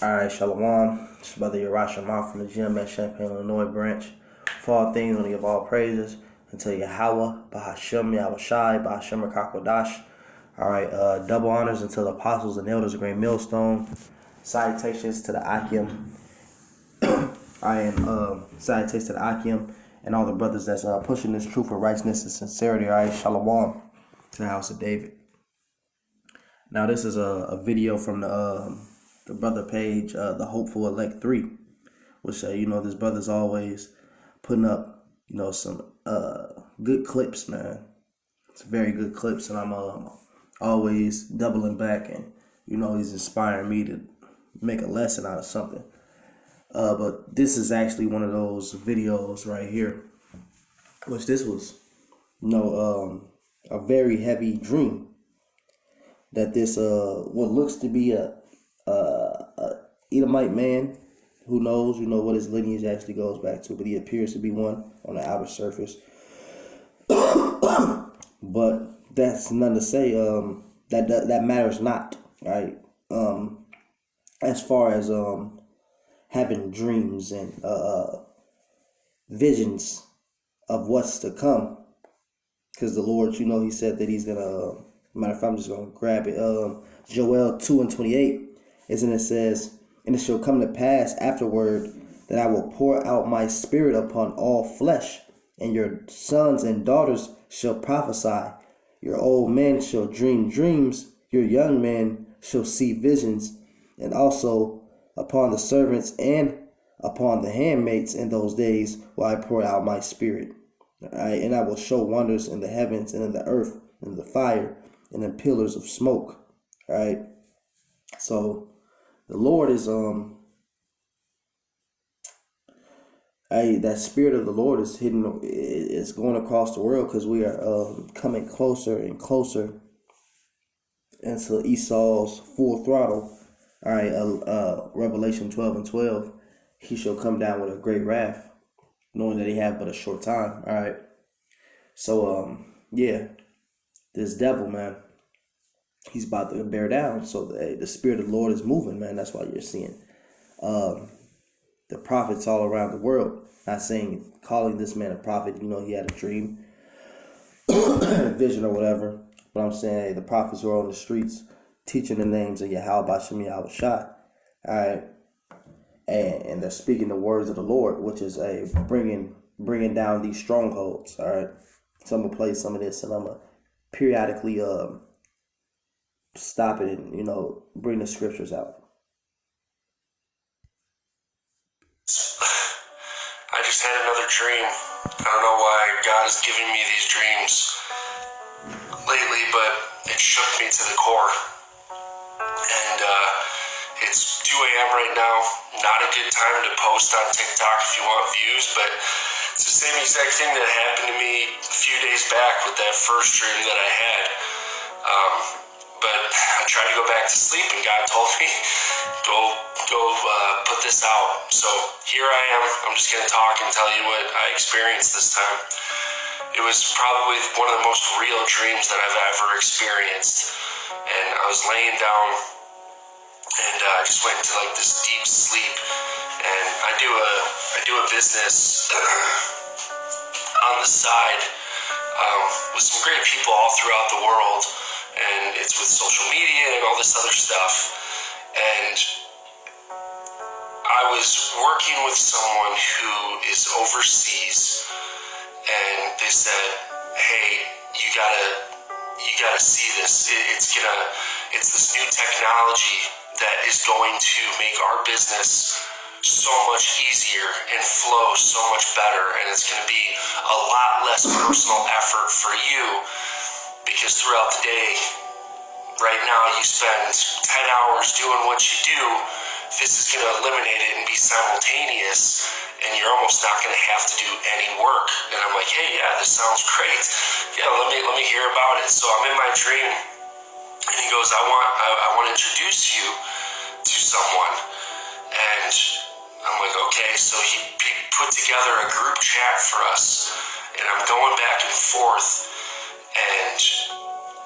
Alright, Shalom. It's Brother Yarash Mouth from the gym at Champaign, Illinois branch. For all things, we give all praises until Yahweh, Bahashem, Yahushai, Bahashem, Kakodash. Alright, double honors until the apostles and elders of Great Millstone. Salutations to the Akim. Salutations to the Akim and all the brothers that's pushing this truth for righteousness and sincerity. Alright, Shalom to the house of David. Now, this is a video from the brother page, the Hopeful Elect 3, which, this brother's always putting up, some good clips, man. It's very good clips, and I'm always doubling back, and, he's inspiring me to make a lesson out of something. But this is actually one of those videos right here, which this was, a very heavy dream that this, what looks to be a Edomite man, who knows, what his lineage actually goes back to, but he appears to be one on the outer surface. But that's nothing to say that matters not, right? As far as having dreams and visions of what's to come, because the Lord, he said that he's gonna. Matter of fact, I'm just gonna grab it. Joel 2:28 it says, "And it shall come to pass afterward that I will pour out my spirit upon all flesh, and your sons and daughters shall prophesy. Your old men shall dream dreams, your young men shall see visions, and also upon the servants and upon the handmaids in those days will I pour out my spirit. Right? And I will show wonders in the heavens and in the earth and in the fire and in pillars of smoke." Right? So the Lord is that spirit of the Lord is hidden, is going across the world, because we are coming closer and closer into Esau's full throttle. All right, Revelation 12:12, he shall come down with a great wrath, knowing that he have but a short time. All right, so this devil, man, he's about to bear down. So the spirit of the Lord is moving, man. That's why you're seeing the prophets all around the world. Not saying, calling this man a prophet, he had a dream, a vision or whatever. But I'm saying, the prophets who are on the streets teaching the names of Yahweh, Bashem, Yahushai. All right. And they're speaking the words of the Lord, which is bringing down these strongholds. All right. So I'm going to play some of this, and I'm going to periodically stop it and, bring the scriptures out. I just had another dream. I don't know why God is giving me these dreams lately, but it shook me to the core. And it's 2 a.m. right now. Not a good time to post on TikTok if you want views, but it's the same exact thing that happened to me a few days back with that first dream that I had. But I tried to go back to sleep, and God told me, go put this out. So here I am. I'm just going to talk and tell you what I experienced this time. It was probably one of the most real dreams that I've ever experienced. And I was laying down, and I just went into like this deep sleep. And I do a business on the side with some great people all throughout the world. And it's with social media and all this other stuff. And I was working with someone who is overseas, and they said, "Hey, you gotta see this. It's this new technology that is going to make our business so much easier and flow so much better, and it's going to be a lot less personal effort for you, because throughout the day, right now, you spend 10 hours doing what you do. This is going to eliminate it and be simultaneous, and you're almost not going to have to do any work." And I'm like, "Hey, yeah, this sounds great. Yeah, let me hear about it." So I'm in my dream, and he goes, I want to introduce you to someone. And I'm like, okay. So he put together a group chat for us, and I'm going back and forth, and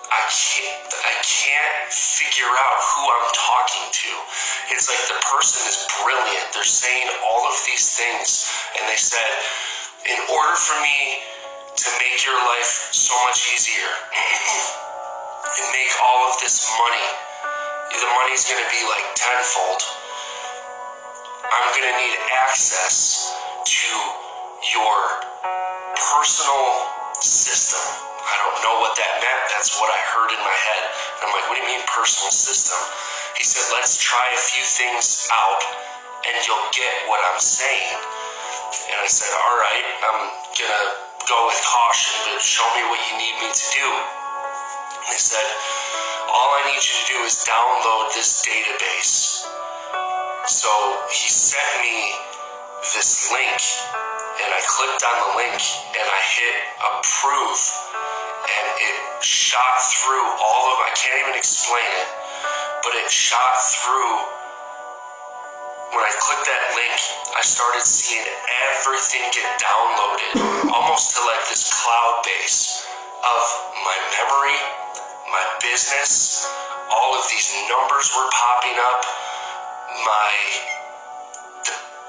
I can't figure out who I'm talking to. It's like the person is brilliant. They're saying all of these things, and they said, in order for me to make your life so much easier and make all of this money, the money's going to be like tenfold. I'm going to need access to your personal system. I don't know what that meant. That's what I heard in my head. And I'm like, what do you mean personal system? He said, let's try a few things out and you'll get what I'm saying. And I said, all right, I'm going to go with caution, but show me what you need me to do. And they said, all I need you to do is download this database. So he sent me this link, and I clicked on the link, and I hit approve, and it shot through all of, I can't even explain it, but it shot through. When I clicked that link, I started seeing everything get downloaded, almost to like this cloud base of my memory, my business, all of these numbers were popping up,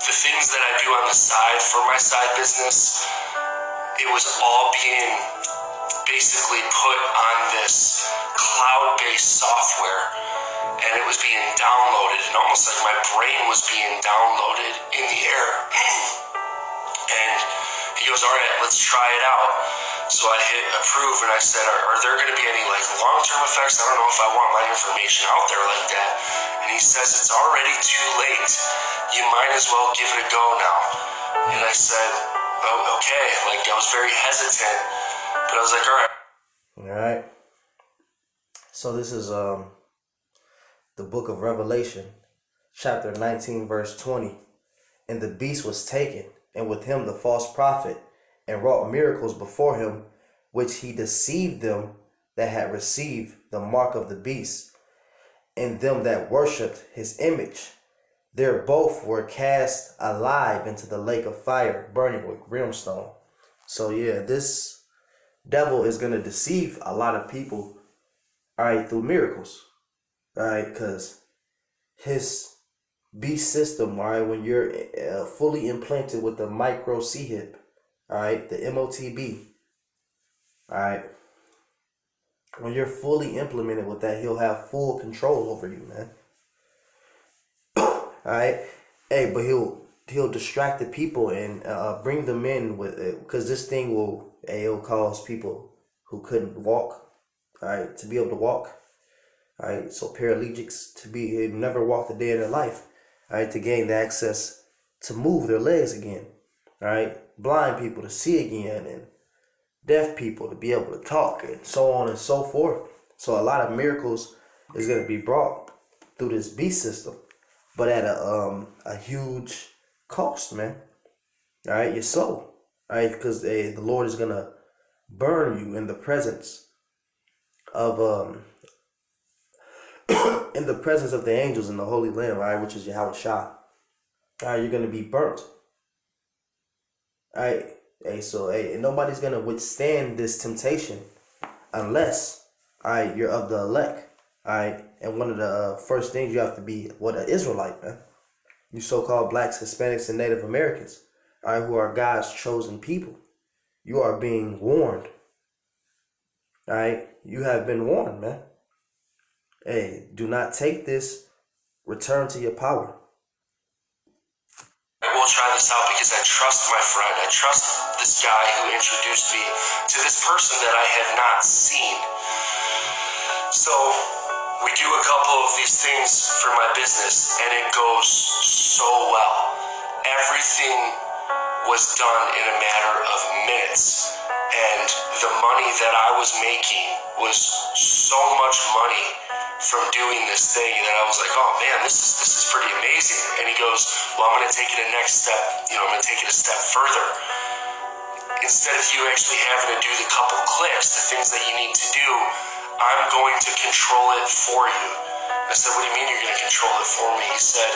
the things that I do on the side for my side business, it was all being basically put on this cloud-based software, and it was being downloaded, and almost like my brain was being downloaded in the air. And he goes, all right, let's try it out. So I hit approve, and I said, are there going to be any like long-term effects? I don't know if I want my information out there like that. And he says, it's already too late. You might as well give it a go now. And I said, oh, okay. Like, I was very hesitant, but I was like, all right. All right. So this is the book of Revelation, chapter 19, verse 20. And the beast was taken, and with him the false prophet, and wrought miracles before him, which he deceived them that had received the mark of the beast, and them that worshipped his image. There both were cast alive into the lake of fire, burning with brimstone. So yeah, this devil is going to deceive a lot of people, all right, through miracles, all right, because his beast system, all right, when you're fully implanted with the micro C-hip, all right, the MOTB, all right, when you're fully implemented with that, he'll have full control over you, man. All right, hey, but he'll distract the people and bring them in with it, because this thing it'll cause people who couldn't walk, all right, to be able to walk, all right, so paraplegics to be never walked a day in their life, all right, to gain the access to move their legs again, all right, blind people to see again, and deaf people to be able to talk, and so on and so forth. So a lot of miracles is going to be brought through this beast system, but at a huge cost, man. All right, your soul, all right, because the Lord is going to burn you in the presence of in the presence of the angels and the Holy Lamb, all right, which is Yahweh Shah. All right, you're going to be burnt. All right, hey, so hey, nobody's going to withstand this temptation unless, all right, you're of the elect. All right, and one of the first things you have to be, an Israelite, man. You so-called blacks, Hispanics, and Native Americans, all right, who are God's chosen people. You are being warned. All right, you have been warned, man. Hey, do not take this. Return to your power. I will try this out because I trust my friend. I trust this guy who introduced me to this person that I had not seen. So we do a couple of these things for my business, and it goes so well. Everything was done in a matter of minutes, and the money that I was making was so much money from doing this thing that I was like, oh man, this is pretty amazing. And he goes, well, I'm going to take it a next step. I'm going to take it a step further. Instead of you actually having to do the couple clicks, the things that you need to do, I'm going to control it for you. I said, what do you mean you're going to control it for me? He said,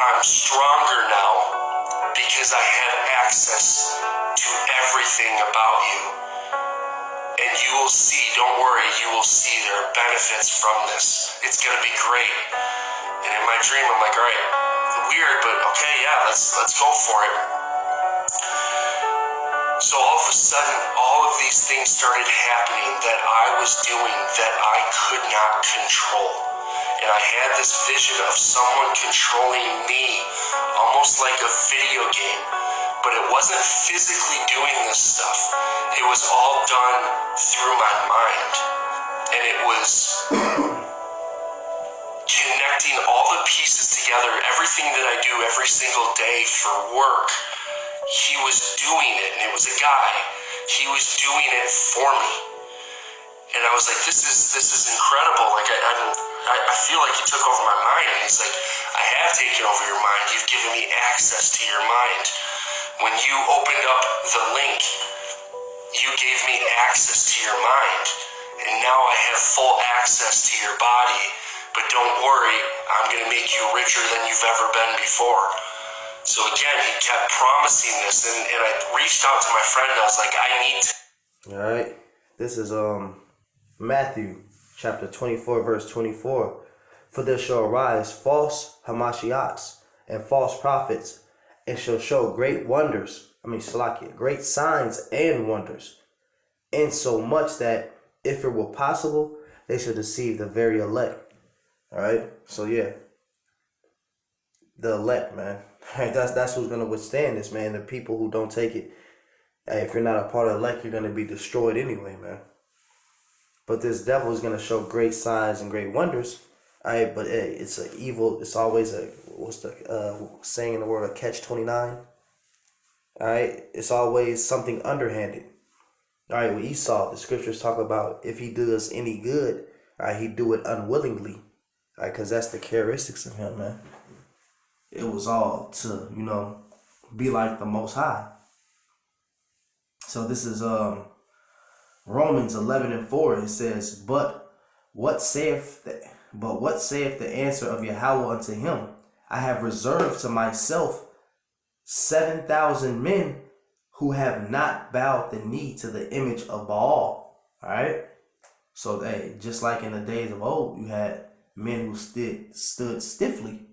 I'm stronger now because I have access to everything about you. And you will see, don't worry, you will see there are benefits from this. It's going to be great. And in my dream, I'm like, all right, weird, but okay, yeah, let's go for it. So all of a sudden, all of these things started happening that I was doing that I could not control. And I had this vision of someone controlling me, almost like a video game. But it wasn't physically doing this stuff. It was all done through my mind. And it was connecting all the pieces together, everything that I do every single day for work. He was doing it, and it was a guy. He was doing it for me. And I was like, this is incredible. Like, I feel like he took over my mind. And he's like, I have taken over your mind. You've given me access to your mind. When you opened up the link, you gave me access to your mind. And now I have full access to your body. But don't worry, I'm going to make you richer than you've ever been before. So again, he kept promising this. And I reached out to my friend and I was like, I need to. All right. This is Matthew chapter 24, verse 24. For there shall arise false Hamashiachs and false prophets, and shall show great great signs and wonders, insomuch that if it were possible, they shall deceive the very elect. All right. So yeah, the elect, man. That's who's gonna withstand this, man. The people who don't take it. Hey, if you're not a part of the elect, you're gonna be destroyed anyway, man. But this devil is gonna show great signs and great wonders. All right, but hey, it's an evil. It's always a what's the saying in the word, a catch-29. All right, it's always something underhanded. All right, with Esau, the scriptures talk about if he does any good, all right, he do it unwillingly. All right, because that's the characteristics of him, man. It was all to, be like the Most High. So this is Romans 11:4. It says, But what saith the answer of Yahweh unto him? I have reserved to myself 7,000 men who have not bowed the knee to the image of Baal. All right. So they, just like in the days of old, you had men who stood stiffly,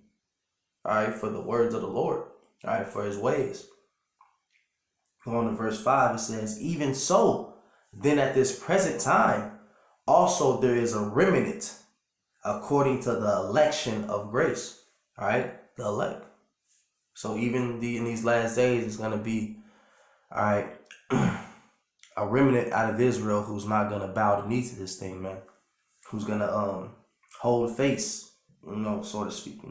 all right, for the words of the Lord, all right, for his ways. Going to verse 5, it says, Even so, then at this present time, also there is a remnant according to the election of grace. All right, the elect. So even in these last days, it's going to be, all right, a remnant out of Israel who's not going to bow the knee to this thing, man. Who's going to hold face, so to speak, I'm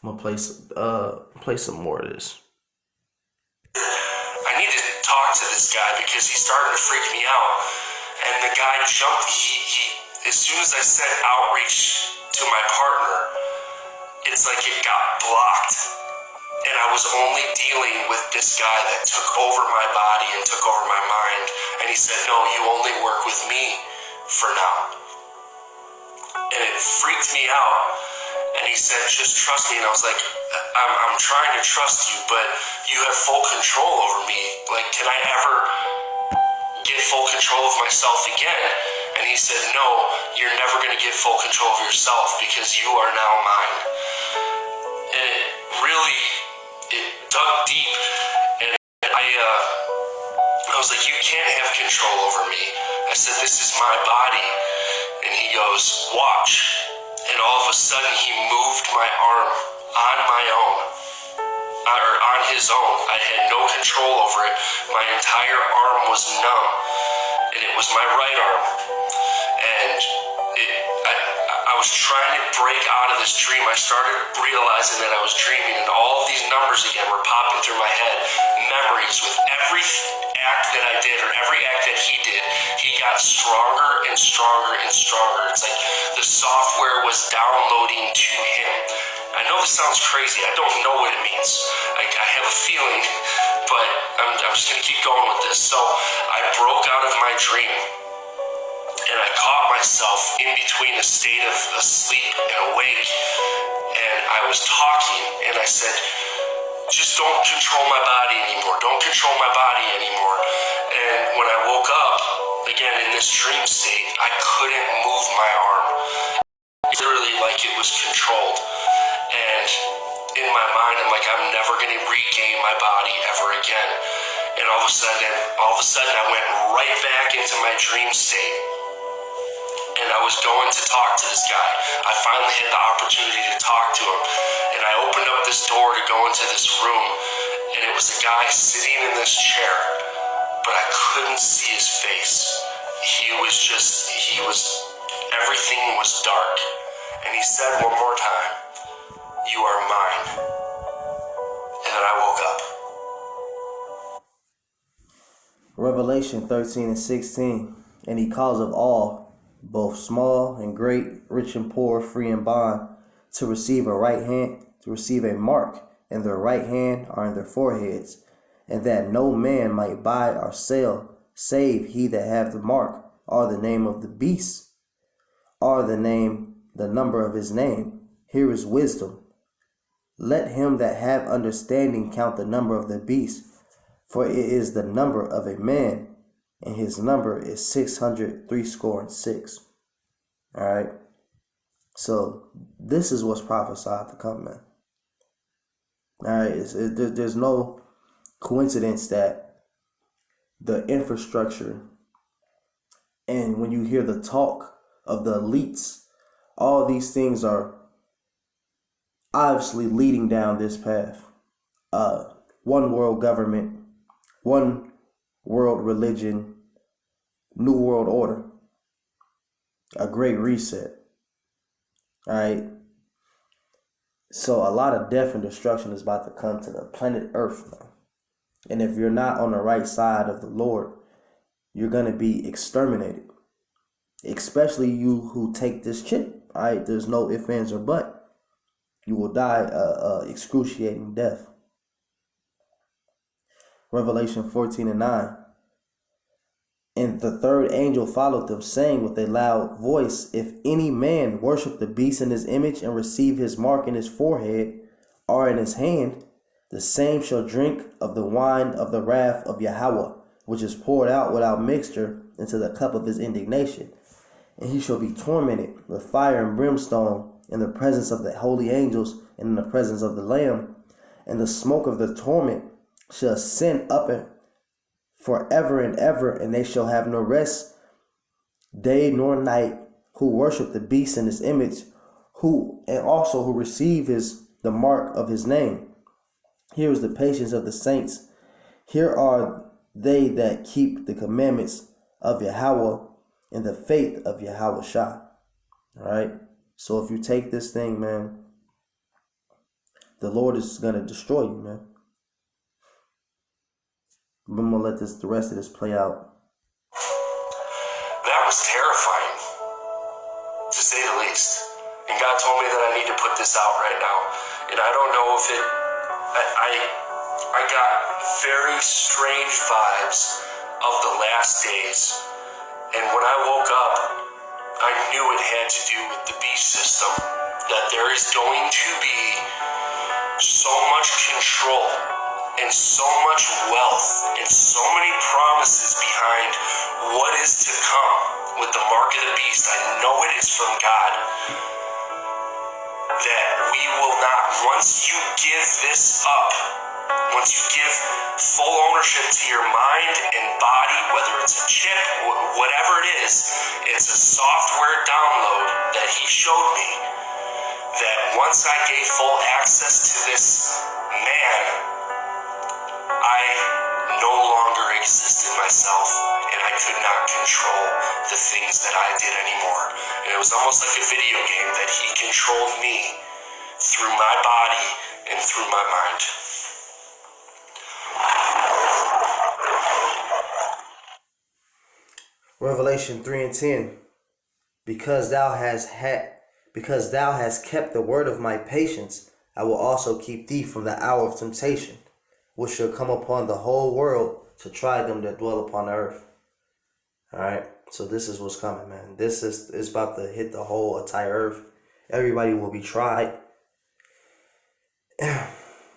going to play some more of this. I need to talk to this guy because he's starting to freak me out. And the guy jumped, he as soon as I said outreach to my partner, it's like it got blocked. And I was only dealing with this guy that took over my body and took over my mind. And he said, no, you only work with me for now. And it freaked me out. And he said, just trust me. And I was like, I'm trying to trust you, but you have full control over me. Like, can I ever get full control of myself again? And he said, no, you're never going to get full control of yourself because you are now mine. And it really, it dug deep. And I was like, you can't have control over me. I said, this is my body. And he goes, watch. And all of a sudden, he moved my arm on my own, or on his own. I had no control over it. My entire arm was numb, and it was my right arm. And I was trying to break out of this dream. I started realizing that I was dreaming, and all of these numbers again were popping through my head. Memories with every act that I did, or every act that he did, he got stronger and stronger and stronger. It's like the software was downloading to him. I know this sounds crazy. I don't know what it means. I have a feeling, but I'm just going to keep going with this. So I broke out of my dream, and I caught myself in between a state of asleep and awake, and I was talking, and I said, just don't control my body anymore. Don't control my body anymore. And when I woke up, again, in this dream state, I couldn't move my arm. Literally like it was controlled. And in my mind, I'm like, I'm never going to regain my body ever again. And all of a sudden, I went right back into my dream state. And I was going to talk to this guy. I finally had the opportunity to talk to him. And I opened up this door to go into this room. And it was a guy sitting in this chair. But I couldn't see his face. Everything was dark. And he said one more time, "You are mine." And then I woke up. Revelation 13 and 16. And he calls of all, both small and great, rich and poor, free and bond, to receive a mark in their right hand or in their foreheads, and that no man might buy or sell, save he that have the mark, or the name of the beast, or the number of his name. Here is wisdom. Let him that have understanding count the number of the beast, for it is the number of a man, and his number is 666. All right. So this is what's prophesied to come, man. All right. There's no coincidence that the infrastructure, and when you hear the talk of the elites, all these things are obviously leading down this path. One world government, one world religion, new world order, a great reset. All right. So a lot of death and destruction is about to come to the planet Earth now. And if you're not on the right side of the Lord, you're going to be exterminated. Especially you who take this chip. All right. There's no ifs, ands, or buts. You will die excruciating death. Revelation 14 and 9. And the third angel followed them, saying with a loud voice, if any man worship the beast in his image and receive his mark in his forehead or in his hand, the same shall drink of the wine of the wrath of Yahweh, which is poured out without mixture into the cup of his indignation. And he shall be tormented with fire and brimstone in the presence of the holy angels and in the presence of the Lamb. And the smoke of the torment shall ascend up forever and ever, and they shall have no rest day nor night, who worship the beast in his image, who receive the mark of his name. Here is the patience of the saints. Here are they that keep the commandments of Yahweh and the faith of Yahweh Shah. All right. So if you take this thing, man, the Lord is going to destroy you, man. I'm going to let the rest of this play out. That was terrifying, to say the least. And God told me that I need to put this out right now. And I don't know if I got very strange vibes of the last days. And when I woke up, I knew it had to do with the beast system. That there is going to be so much control and so much wealth and so many promises behind what is to come with the mark of the beast. I know it is from God. That we will not, once you give this up, once you give full ownership to your mind and body, whether it's a chip, whatever it is, it's a software download that he showed me, that once I gave full access to this man, I no longer existed myself, and I could not control the things that I did anymore. And it was almost like a video game that he controlled me through my body and through my mind. Revelation 3 and 10. Because thou hast kept the word of my patience, I will also keep thee from the hour of temptation, which shall come upon the whole world to try them that dwell upon the earth. All right. So this is what's coming, man. This is about to hit the whole entire earth. Everybody will be tried. You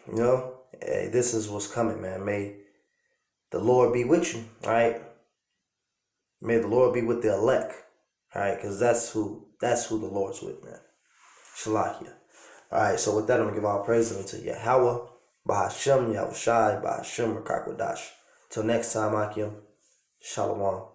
know, hey, this is what's coming, man. May the Lord be with you, all right? May the Lord be with the elect, all right? Because that's who the Lord's with, man. Shalakia. All right, so with that, I'm going to give all praises unto Yahweh, Bahashem, Yahushai, Bahashem, Rakakwadash. Till next time, Akim, Shalom.